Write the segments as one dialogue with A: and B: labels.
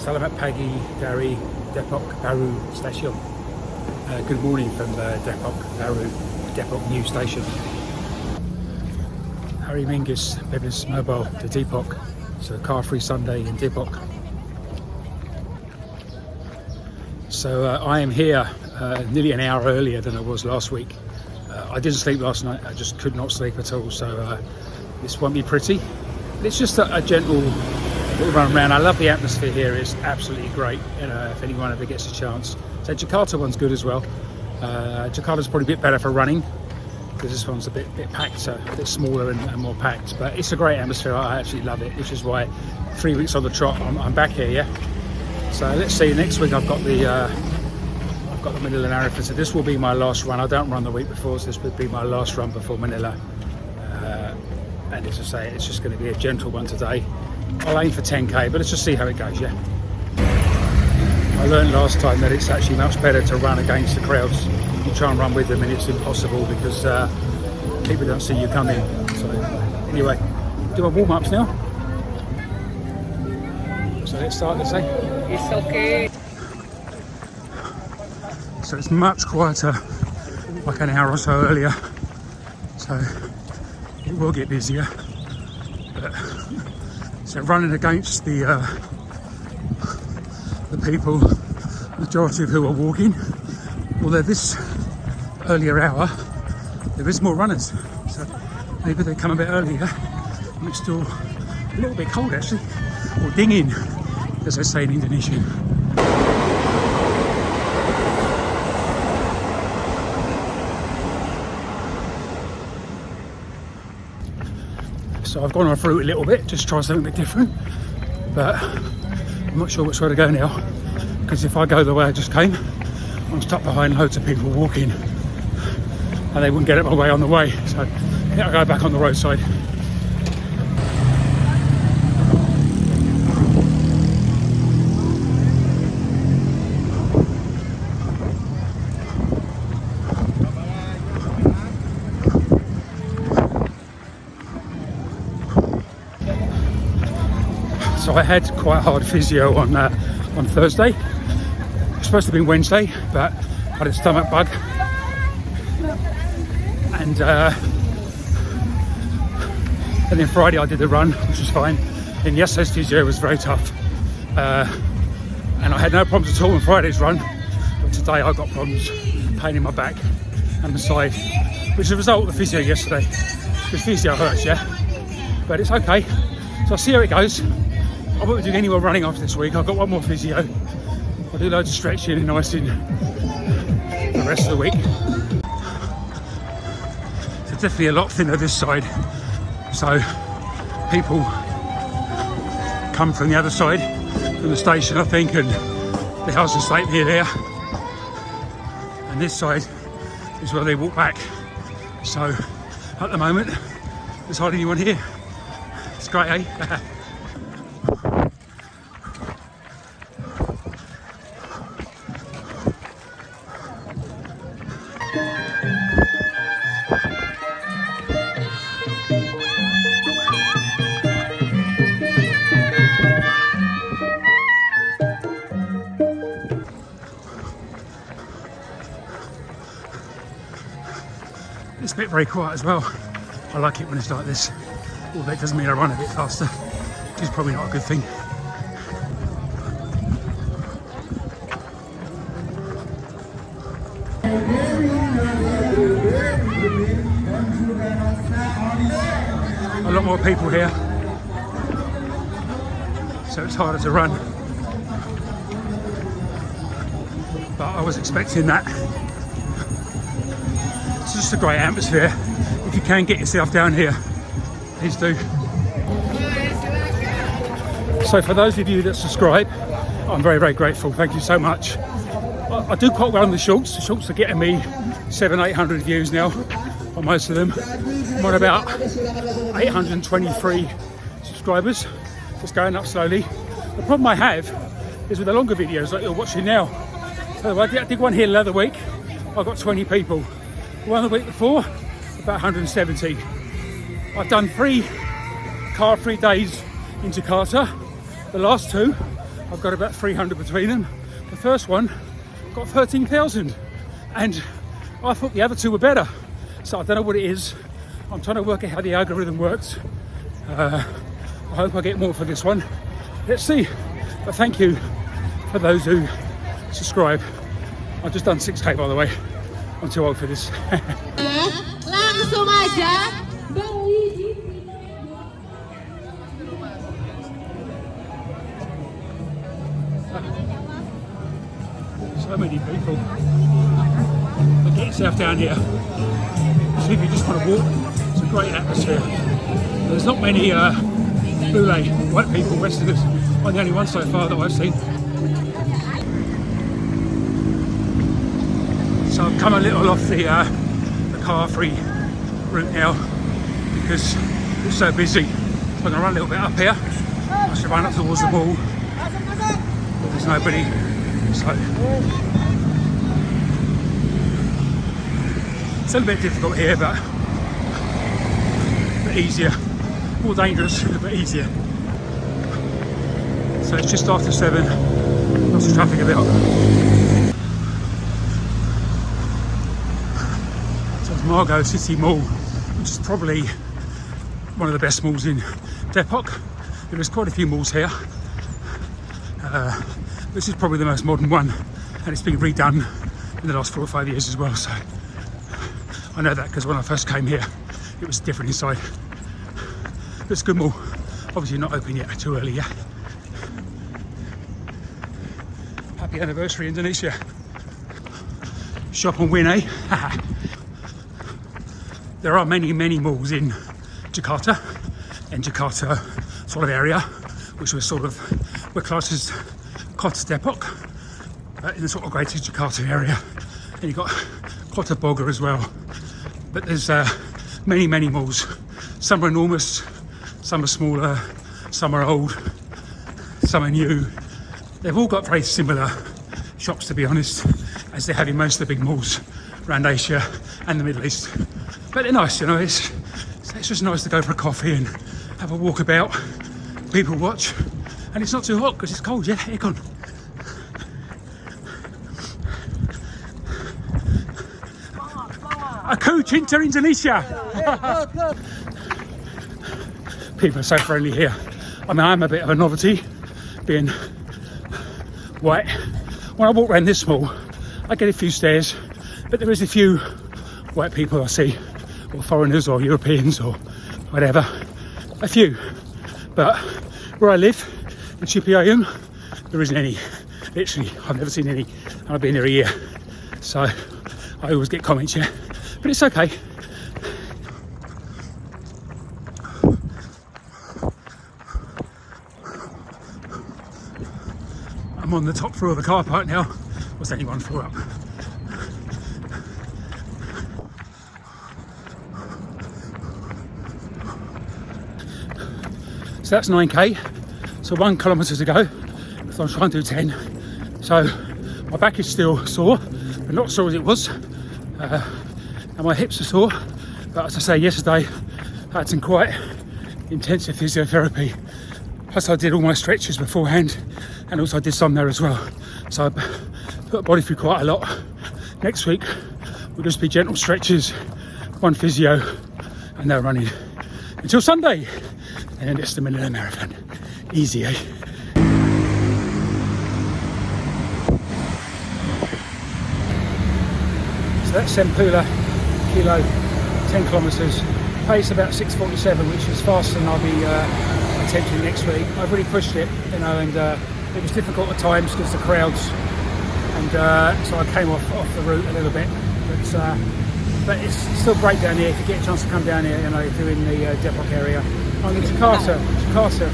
A: Salamat Pagi dari Depok Baru Station. Good morning from Depok Baru, Depok New Station. Hari Minggu, Bebas, Mobil to Depok. So car-free Sunday in Depok. So I am here nearly an hour earlier than I was last week. I didn't sleep last night, I just could not sleep at all, so this won't be pretty. It's just a gentle little run around. I love the atmosphere here, it's absolutely great, you know, if anyone ever gets a chance. So Jakarta one's good as well. Jakarta's probably a bit better for running, because this one's a bit packed, so a bit smaller and more packed. But it's a great atmosphere, I absolutely love it, which is why 3 weeks on the trot, I'm back here, yeah? So let's see, next week I've got the Manila Marathon, so this will be my last run. I don't run the week before, so this would be my last run before Manila. And as I say, it's just going to be a gentle one today. I'll aim for 10k, but let's just see how it goes, yeah? I learned last time that it's actually much better to run against the crowds. You try and run with them and it's impossible because people don't see you coming. So anyway, do my warm-ups now. So let's start, let's say.
B: It's okay.
A: So it's much quieter, like an hour or so earlier. So it will get busier. But, so running against the people, majority of who are walking, although this earlier hour there is more runners, so maybe they come a bit earlier and it's still a little bit cold actually, or dingin as they say in Indonesian. So I've gone on through a little bit, just try something a bit different, but I'm not sure which way to go now, because if I go the way I just came, I'm stuck behind loads of people walking and they wouldn't get out my way on the way, so I think I'll go back on the roadside. So I had quite hard physio on Thursday. It was supposed to be Wednesday, but I had a stomach bug. And then Friday I did the run, which was fine. And yesterday's physio was very tough. And I had no problems at all on Friday's run. But today I got problems, pain in my back and my side, which is a result of the physio yesterday. The physio hurts, yeah? But it's okay. So I'll see how it goes. I won't be doing any more running after this week. I've got one more physio. I'll do loads of stretching and icing the rest of the week. So definitely a lot thinner this side. So people come from the other side, from the station I think, and the house estate near there. And this side is where they walk back. So at the moment, there's hardly anyone here. It's great, eh? It's a bit very quiet as well. I like it when it's like this, although it doesn't mean I run a bit faster, which is probably not a good thing. A lot more people here, so it's harder to run, but I was expecting that. It's just a great atmosphere. If you can get yourself down here, please do. So for those of you that subscribe, I'm very, very grateful. Thank you so much. I do quite well on the shorts. The shorts are getting me 700-800 views now on most of them. I'm on about 823 subscribers, just going up slowly. The problem I have is with the longer videos like you're watching now. So I did one here the other week, I got 20 people. One the week before, about 170. I've done 3 car-free days in Jakarta. The last 2, I've got about 300 between them. The first one got 13,000, and I thought the other two were better. So I don't know what it is. I'm trying to work out how the algorithm works. I hope I get more for this one. Let's see. But thank you for those who subscribe. I've just done 6K, by the way. I'm too old for this.
B: Langsung aja.
A: So many people. But get yourself down here. So if you just want to walk, it's a great atmosphere. There's not many Boule white people, Westerners. I'm the only one so far that I've seen. So I've come a little off the car-free route now because it's so busy. So I'm going to run a little bit up here. I should run up towards the wall, but there's nobody. So it's a little bit difficult here, but easier. More dangerous, but easier. So it's just after 7. Lots of traffic about. Margot City Mall, which is probably one of the best malls in Depok. There's quite a few malls here. This is probably the most modern one, and it's been redone in the last 4 or 5 years as well. So I know that because when I first came here, it was different inside. But it's a good mall. Obviously not open yet, too early yet. Happy anniversary, Indonesia. Shop and win, eh? There are many malls in Jakarta sort of area, which we're classed as Kota Depok, in the sort of greater Jakarta area. And you've got Kota Bogor as well. But there's many malls. Some are enormous, some are smaller, some are old, some are new. They've all got very similar shops, to be honest, as they have in most of the big malls around Asia and the Middle East. But they're nice, you know, it's just nice to go for a coffee and have a walk about, people watch, and it's not too hot because it's cold, yeah, aircon. Aku Cinta Indonesia! People are so friendly here. I mean, I'm a bit of a novelty, being white. When I walk around this mall, I get a few stares, but there is a few white people I see, or foreigners or Europeans or whatever, a few. But where I live, in Cipayung, there isn't any. Literally, I've never seen any. I've been here a year. So I always get comments, yeah. But it's okay. I'm on the top floor of the car park now. What's only one floor up? So that's 9k, so 1 kilometre to go, so I'm trying to do 10. So my back is still sore, but not sore as it was, and my hips are sore. But as I say, yesterday I had some quite intensive physiotherapy, plus I did all my stretches beforehand, and also I did some there as well. So I put the body through quite a lot. Next week will just be gentle stretches, 1 physio, and no running until Sunday. And then it's the middle of the marathon. Easy, eh? So that's Sempula, kilo, 10 kilometres. Pace about 6:47, which is faster than I'll be attempting next week. I've really pushed it, you know, and it was difficult at times because of the crowds. And so I came off the route a little bit. But it's still great down here. If you get a chance to come down here, you know, if you're in the Depok area. I mean, Jakarta,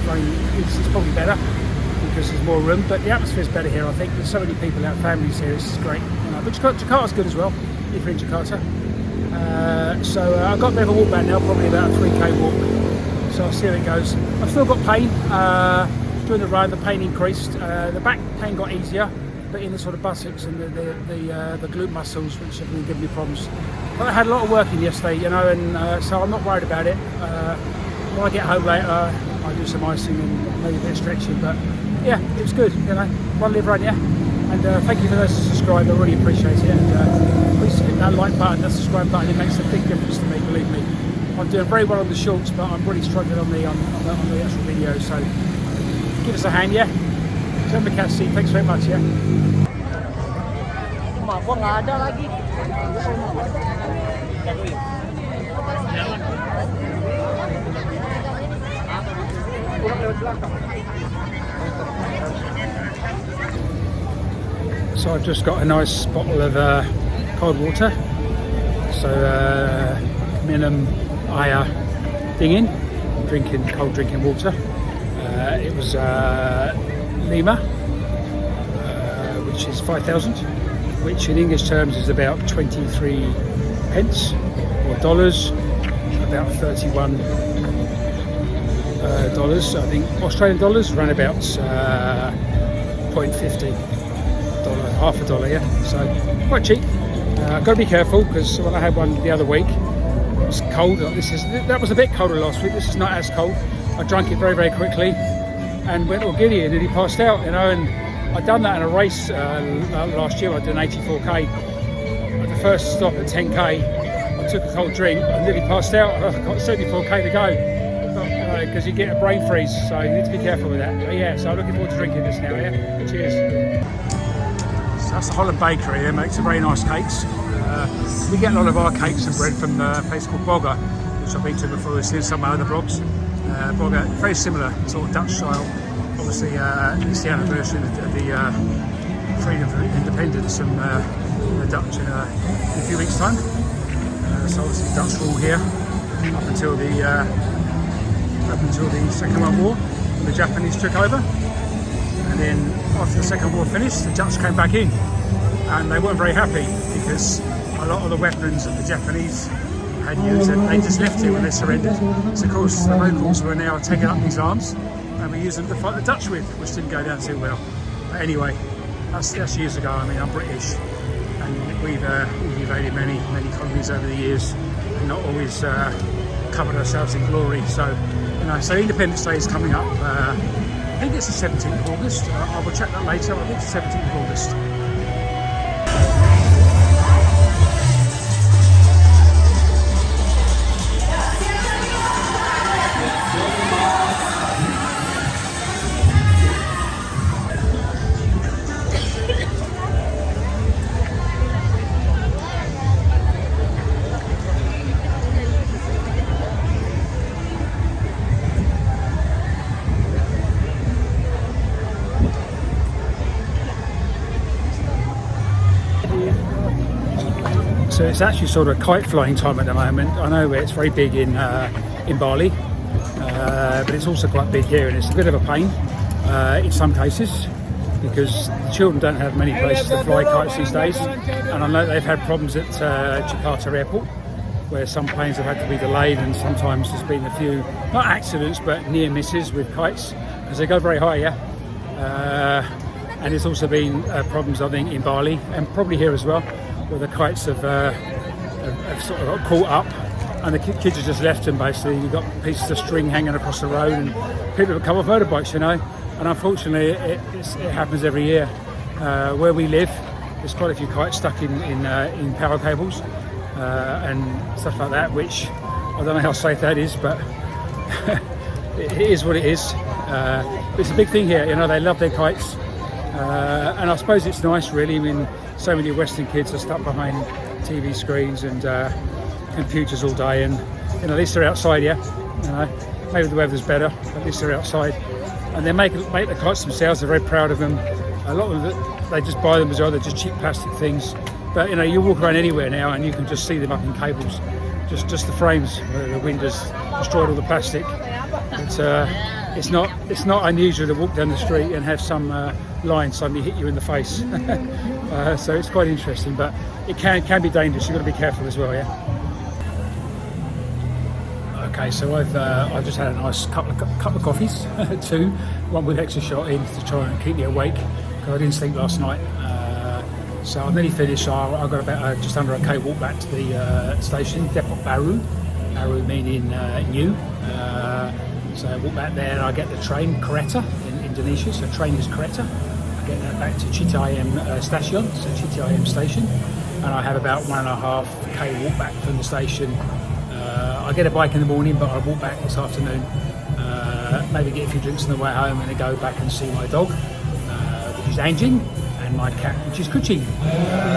A: I mean, it's probably better because there's more room, but the atmosphere's better here, I think. There's so many people out, families here, it's great. You know, but Jakarta's good as well, if you're in Jakarta. So I've got a bit of a walk back now, probably about a 3k walk. So I'll see how it goes. I've still got pain. During the run, the pain increased. The back pain got easier, but in the sort of buttocks and the glute muscles, which have been giving me problems. But I had a lot of work in yesterday, you know, and so I'm not worried about it. When I get home later, I do some icing and maybe a bit of stretching, but yeah, it was good. You know, one live run, yeah. And thank you for those who subscribe. I really appreciate it. And please hit that like button, that subscribe button. It makes a big difference to me. Believe me. I'm doing very well on the shorts, but I'm really struggling on the actual video. So give us a hand, yeah. Terima kasih. Thanks very much, yeah.
C: Apa nggak ada lagi?
A: So I've just got a nice bottle of cold water. So minimum air dingin, cold drinking water. It was Lima, which is 5,000, which in English terms is about 23 pence or dollars, about 31 dollars. I think Australian dollars around about 0.50 dollar, half a dollar, yeah. So quite cheap. I've got to be careful because when I had one the other week, it was cold. That was a bit colder last week. This is not as cold. I drank it very, very quickly and went all giddy and nearly passed out, you know. And I'd done that in a race last year. I did an 84k. At the first stop at 10k, I took a cold drink and nearly passed out. I've got 74k to go because you get a brain freeze, so you need to be careful with that. But yeah, so I'm looking forward to drinking this now. Yeah, cheers. So that's the Holland Bakery. They make some very nice cakes. We get a lot of our cakes and bread from a place called Bogger, which I've been to before. We've seen some of my other blogs. Bogger, very similar, sort of Dutch style. Obviously, it's the anniversary of the freedom of independence from the Dutch in a few weeks' time. So obviously, Dutch rule here up until the Second World War, when the Japanese took over. And then after the Second War finished, the Dutch came back in, and they weren't very happy because a lot of the weapons that the Japanese had used, they just left it when they surrendered. So of course the locals were now taking up these arms and we used them to fight the Dutch with, which didn't go down too well. But anyway, that's years ago. I mean, I'm British, and we've invaded many colonies over the years, and not always covered ourselves in glory. So, you know, so Independence Day is coming up. I think it's the 17th of August. I will check that later. I think it's the 17th of August. So it's actually sort of kite flying time at the moment. I know it's very big in Bali, but it's also quite big here, and it's a bit of a pain in some cases because the children don't have many places to fly kites these days. And I know they've had problems at Jakarta Airport, where some planes have had to be delayed, and sometimes there's been a few, not accidents, but near misses with kites because they go very high, yeah. And there's also been problems, I think, in Bali and probably here as well, where the kites have sort of got caught up and the kids have just left them basically. You've got pieces of string hanging across the road and people have come off motorbikes, you know. And unfortunately it happens every year. Where we live, there's quite a few kites stuck in power cables and stuff like that, which I don't know how safe that is, but it is what it is. It's a big thing here, you know, they love their kites. And I suppose it's nice really. I mean, so many Western kids are stuck behind TV screens and computers all day, and you know, at least they're outside, yeah. You know, maybe the weather's better, but at least they're outside. And they make the kites themselves. They're very proud of them. A lot of them, they just buy them as well. They're just cheap plastic things. But you know, you walk around anywhere now and you can just see them up in cables. Just the frames. The wind has destroyed all the plastic. But it's not unusual to walk down the street and have some line suddenly hit you in the face. So it's quite interesting, but it can be dangerous. You've got to be careful as well, yeah. Okay, so I've just had a nice couple of coffees, two, one with extra shot in to try and keep me awake because I didn't sleep last night. So I'm nearly finished. I got about just under a K walk back to the station, Depok Baru meaning new. So I walk back there and I get the train, Kereta in Indonesia, so train is Kereta. I get that back to Citayam Station, so Citayam Station, and I have about 1.5k walk back from the station. I get a bike in the morning, but I walk back this afternoon, maybe get a few drinks on the way home, and then go back and see my dog, which is Anjing, and my cat, which is Kuching.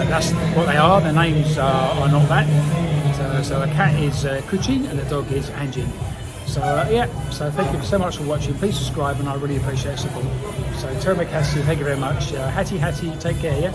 A: That's what they are. Their names are not that. So the cat is Kuching and the dog is Anjing. So yeah, so thank you so much for watching. Please subscribe, and I really appreciate support. So terima kasih, thank you very much. Hati hati, take care, yeah?